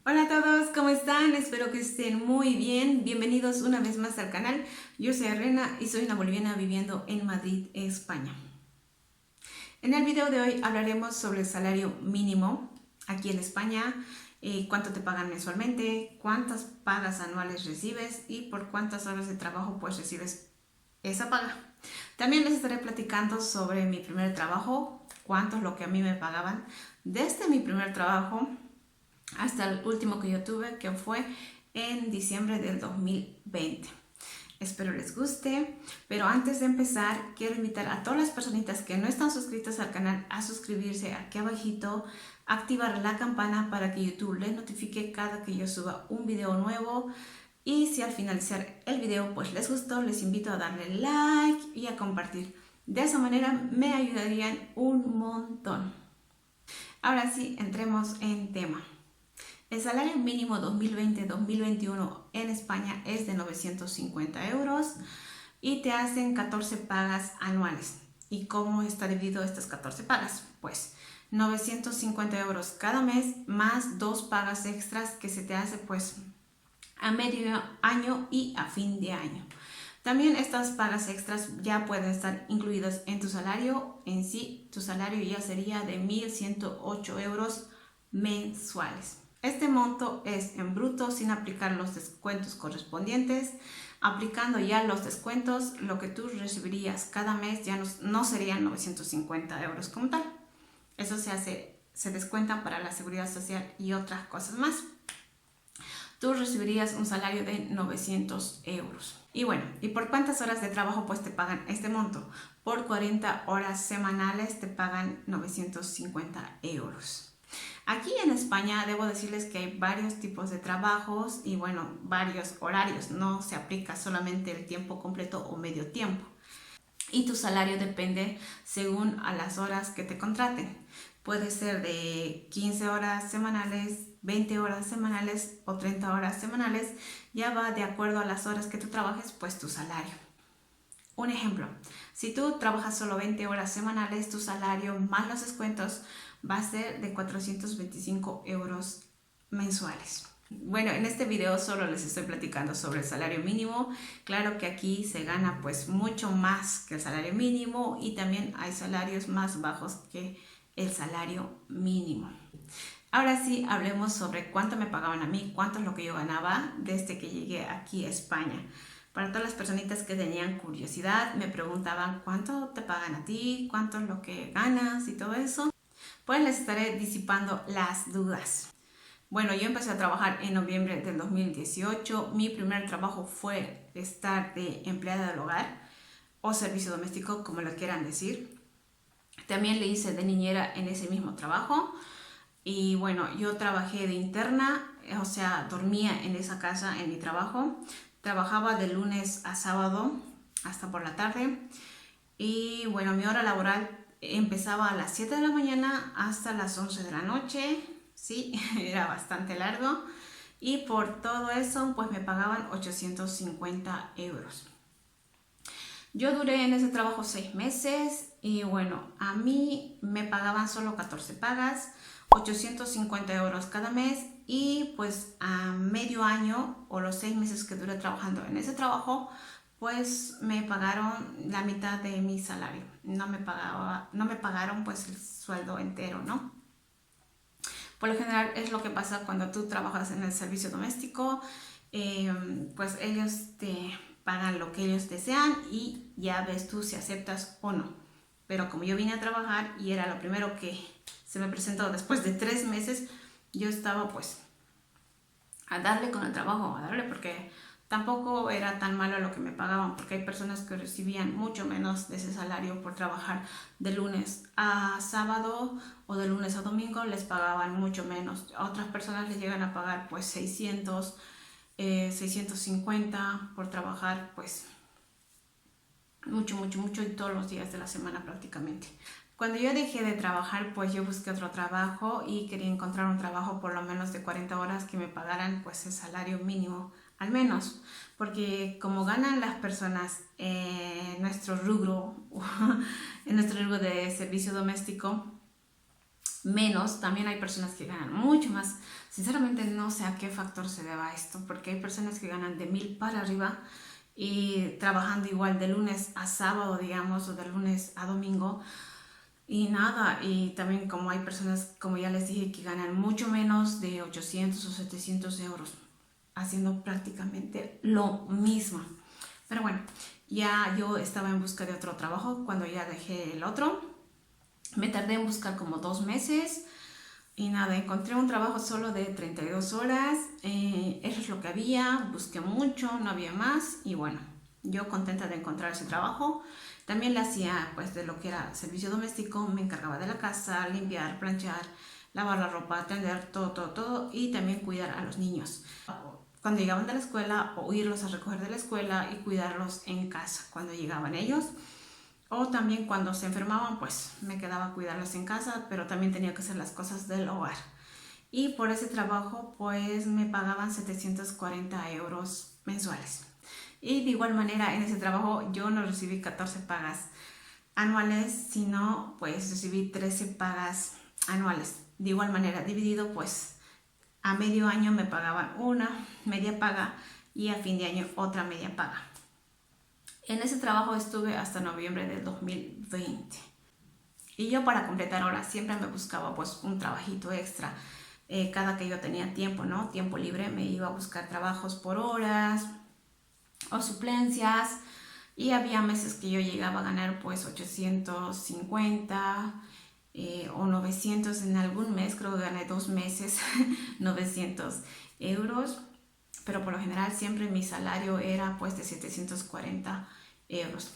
Hola a todos, ¿cómo están? Espero que estén muy bien. Bienvenidos una vez más al canal. Yo soy Arena y soy una boliviana viviendo en Madrid, España. En el video de hoy hablaremos sobre el salario mínimo aquí en España, cuánto te pagan mensualmente, cuántas pagas anuales recibes y por cuántas horas de trabajo pues recibes esa paga. También les estaré platicando sobre mi primer trabajo, cuánto es lo que a mí me pagaban desde mi primer trabajo hasta el último que yo tuve, que fue en diciembre del 2020. Espero les guste, pero antes de empezar quiero invitar a todas las personitas que no están suscritas al canal a suscribirse aquí abajito, activar la campana para que YouTube les notifique cada que yo suba un video nuevo. Y si al finalizar el video pues les gustó, les invito a darle like y a compartir. De esa manera me ayudarían un montón. Ahora sí, entremos en tema. El salario mínimo 2020-2021 en España es de 950 euros y te hacen 14 pagas anuales. ¿Y cómo está dividido estas 14 pagas? Pues 950 euros cada mes más 2 pagas extras que se te hace pues a medio año y a fin de año. También estas pagas extras ya pueden estar incluidas en tu salario. En sí, tu salario ya sería de 1.108 euros mensuales. Este monto es en bruto sin aplicar los descuentos correspondientes. Aplicando ya los descuentos, lo que tú recibirías cada mes ya no serían 950 euros como tal. Eso se descuenta para la seguridad social y otras cosas más. Tú recibirías un salario de 900 euros. Y bueno, ¿y por cuántas horas de trabajo pues te pagan este monto? Por 40 horas semanales te pagan 950 euros. Aquí en España debo decirles que hay varios tipos de trabajos y bueno, varios horarios. No se aplica solamente el tiempo completo o medio tiempo. Y tu salario depende según a las horas que te contraten. Puede ser de 15 horas semanales, 20 horas semanales o 30 horas semanales. Ya va de acuerdo a las horas que tú trabajes, pues tu salario. Un ejemplo, si tú trabajas solo 20 horas semanales, tu salario más los descuentos va a ser de 425 euros mensuales. Bueno, en este video solo les estoy platicando sobre el salario mínimo. Claro que aquí se gana pues mucho más que el salario mínimo y también hay salarios más bajos que el salario mínimo. Ahora sí, hablemos sobre cuánto me pagaban a mí, cuánto es lo que yo ganaba desde que llegué aquí a España. Para todas las personitas que tenían curiosidad, me preguntaban cuánto te pagan a ti, cuánto es lo que ganas y todo eso, pues les estaré disipando las dudas. Bueno, yo empecé a trabajar en noviembre del 2018. Mi primer trabajo fue estar de empleada del hogar o servicio doméstico, como lo quieran decir. También le hice de niñera en ese mismo trabajo. Y bueno, yo trabajé de interna, o sea, dormía en esa casa en mi trabajo. Trabajaba de lunes a sábado hasta por la tarde. Y bueno, mi hora laboral empezaba a las 7 de la mañana hasta las 11 de la noche. Sí, era bastante largo. Y por todo eso, pues me pagaban 850 euros. Yo duré en ese trabajo 6 meses y bueno, a mí me pagaban solo 14 pagas, 850 euros cada mes y pues a medio año o los 6 meses que duré trabajando en ese trabajo, pues me pagaron la mitad de mi salario. No me pagaron pues el sueldo entero, ¿no? Por lo general es lo que pasa cuando tú trabajas en el servicio doméstico, pues ellos te pagan lo que ellos desean y ya ves tú si aceptas o no. Pero como yo vine a trabajar y era lo primero que se me presentó después de 3 meses, yo estaba pues a darle con el trabajo, a darle porque tampoco era tan malo lo que me pagaban, porque hay personas que recibían mucho menos de ese salario por trabajar de lunes a sábado o de lunes a domingo, les pagaban mucho menos. A otras personas les llegan a pagar pues 600, 650 por trabajar pues mucho y todos los días de la semana prácticamente. Cuando yo dejé de trabajar, pues yo busqué otro trabajo y quería encontrar un trabajo por lo menos de 40 horas que me pagaran pues el salario mínimo, al menos, porque como ganan las personas en nuestro rubro, en nuestro rubro de servicio doméstico, menos, también hay personas que ganan mucho más. Sinceramente no sé a qué factor se deba esto, porque hay personas que ganan de 1000 para arriba y trabajando igual de lunes a sábado, digamos, o de lunes a domingo y nada. Y también como hay personas, como ya les dije, que ganan mucho menos de 800 o 700 euros haciendo prácticamente lo mismo. Pero bueno, ya yo estaba en busca de otro trabajo cuando ya dejé el otro. Me tardé en buscar como 2 meses y nada, encontré un trabajo solo de 32 horas. Eso es lo que había, busqué mucho, no había más y bueno, yo contenta de encontrar ese trabajo. También le hacía pues de lo que era servicio doméstico, me encargaba de la casa, limpiar, planchar, lavar la ropa, atender todo y también cuidar a los niños cuando llegaban de la escuela o irlos a recoger de la escuela y cuidarlos en casa cuando llegaban ellos. O también cuando se enfermaban, pues me quedaba a cuidarlos en casa, pero también tenía que hacer las cosas del hogar. Y por ese trabajo, pues me pagaban 740 euros mensuales. Y de igual manera, en ese trabajo yo no recibí 14 pagas anuales, sino pues recibí 13 pagas anuales. De igual manera, dividido, pues a medio año me pagaban una media paga y a fin de año otra media paga. En ese trabajo estuve hasta noviembre del 2020. Y yo para completar horas siempre me buscaba pues un trabajito extra. Cada que yo tenía tiempo, ¿no? Tiempo libre, me iba a buscar trabajos por horas o suplencias. Y había meses que yo llegaba a ganar pues 850 o 900 en algún mes. Creo que gané 2 meses 900 euros. Pero por lo general siempre mi salario era pues de 740 euros.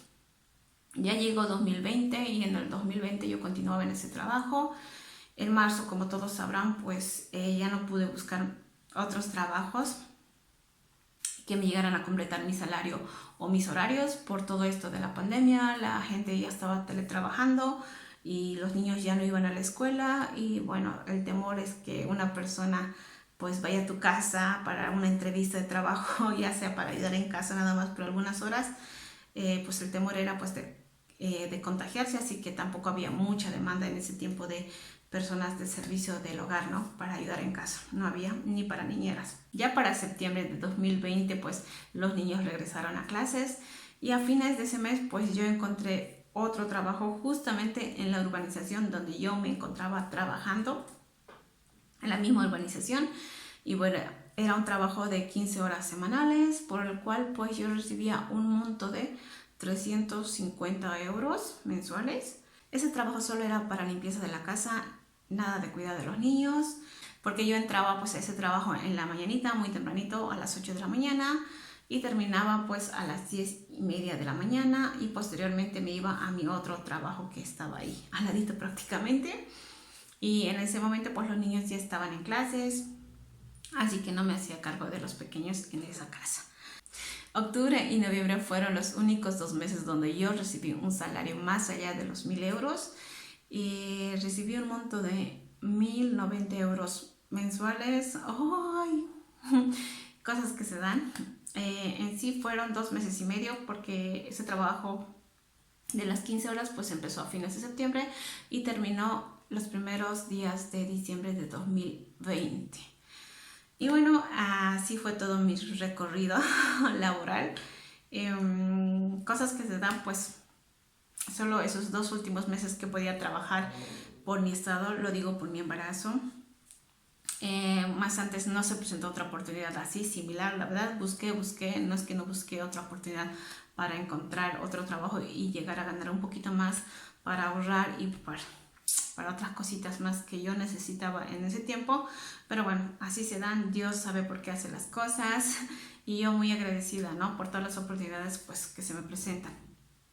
Ya llegó 2020 y en el 2020 yo continuaba en ese trabajo. En marzo, como todos sabrán, pues ya no pude buscar otros trabajos que me llegaran a completar mi salario o mis horarios por todo esto de la pandemia. La gente ya estaba teletrabajando y los niños ya no iban a la escuela y bueno, el temor es que una persona pues vaya a tu casa para una entrevista de trabajo, ya sea para ayudar en casa nada más por algunas horas, pues el temor era pues de contagiarse, así que tampoco había mucha demanda en ese tiempo de personas de servicio del hogar, ¿no? Para ayudar en casa, no había ni para niñeras. Ya para septiembre de 2020 pues los niños regresaron a clases y a fines de ese mes pues yo encontré otro trabajo justamente en la urbanización donde yo me encontraba trabajando, en la misma urbanización. Y bueno, era un trabajo de 15 horas semanales por el cual pues yo recibía un monto de 350 euros mensuales. Ese trabajo solo era para limpieza de la casa, nada de cuidado de los niños, porque yo entraba pues a ese trabajo en la mañanita, muy tempranito, a las 8 de la mañana y terminaba pues a las 10:30 de la mañana y posteriormente me iba a mi otro trabajo que estaba ahí, al ladito prácticamente. Y en ese momento pues los niños ya estaban en clases, así que no me hacía cargo de los pequeños en esa casa. Octubre y noviembre fueron los únicos 2 meses donde yo recibí un salario más allá de los 1000 euros y recibí un monto de 1090 euros mensuales. ¡Ay! Cosas que se dan. En sí fueron 2 meses y medio porque ese trabajo de las 15 horas pues empezó a fines de septiembre y terminó los primeros días de diciembre de 2020. Y bueno, así fue todo mi recorrido laboral. Cosas que se dan pues solo esos 2 últimos meses que podía trabajar por mi estado, lo digo por mi embarazo. Más antes no se presentó otra oportunidad así similar, la verdad busqué, no es que no busqué otra oportunidad para encontrar otro trabajo y llegar a ganar un poquito más para ahorrar y para otras cositas más que yo necesitaba en ese tiempo, pero bueno, así se dan, Dios sabe por qué hace las cosas y yo muy agradecida, ¿no? Por todas las oportunidades pues que se me presentan.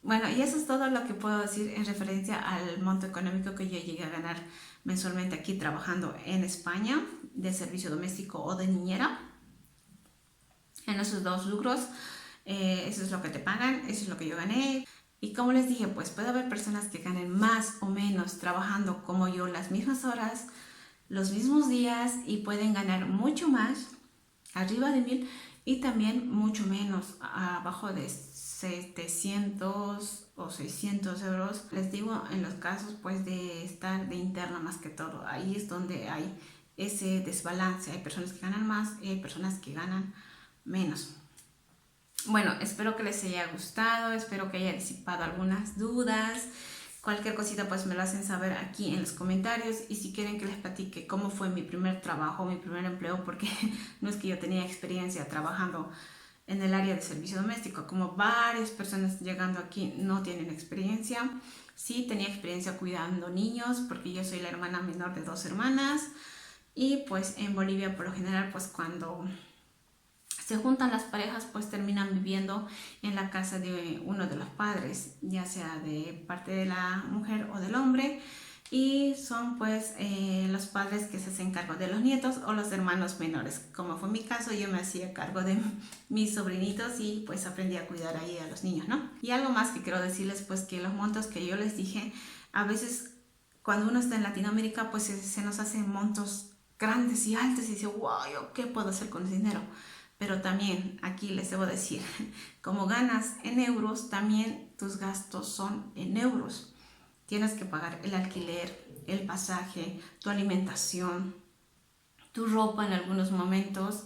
Bueno, y eso es todo lo que puedo decir en referencia al monto económico que yo llegué a ganar mensualmente aquí trabajando en España de servicio doméstico o de niñera. En esos 2 rubros, eso es lo que te pagan, eso es lo que yo gané. Y como les dije, pues puede haber personas que ganen más o menos trabajando como yo las mismas horas, los mismos días y pueden ganar mucho más, arriba de 1000, y también mucho menos, abajo de 700 o 600 euros. Les digo, en los casos pues de estar de interna más que todo, ahí es donde hay ese desbalance. Hay personas que ganan más y hay personas que ganan menos. Bueno, espero que les haya gustado, espero que haya disipado algunas dudas. Cualquier cosita pues me lo hacen saber aquí en los comentarios, y si quieren que les platique cómo fue mi primer trabajo, mi primer empleo, porque no es que yo tenía experiencia trabajando en el área de servicio doméstico, como varias personas llegando aquí no tienen experiencia. Sí tenía experiencia cuidando niños, porque yo soy la hermana menor de 2 hermanas, y pues en Bolivia por lo general pues cuando se juntan las parejas pues terminan viviendo en la casa de uno de los padres, ya sea de parte de la mujer o del hombre, y son pues los padres que se hacen cargo de los nietos o los hermanos menores. Como fue mi caso, yo me hacía cargo de mis sobrinitos y pues aprendí a cuidar ahí a los niños, ¿no? Y algo más que quiero decirles, pues que los montos que yo les dije, a veces cuando uno está en Latinoamérica pues se nos hacen montos grandes y altos y dice, wow, ¿yo qué puedo hacer con ese dinero? Pero también aquí les debo decir, como ganas en euros, también tus gastos son en euros. Tienes que pagar el alquiler, el pasaje, tu alimentación, tu ropa en algunos momentos,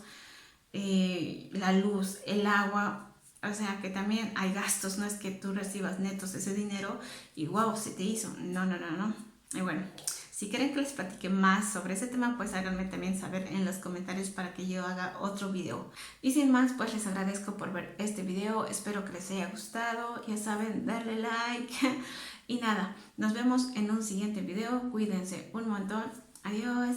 la luz, el agua. O sea que también hay gastos, no es que tú recibas netos ese dinero y wow, se te hizo. No, no, no, no. Y bueno, si quieren que les platique más sobre ese tema, pues háganme también saber en los comentarios para que yo haga otro video. Y sin más, pues les agradezco por ver este video. Espero que les haya gustado. Ya saben, darle like. Y nada, nos vemos en un siguiente video. Cuídense un montón. Adiós.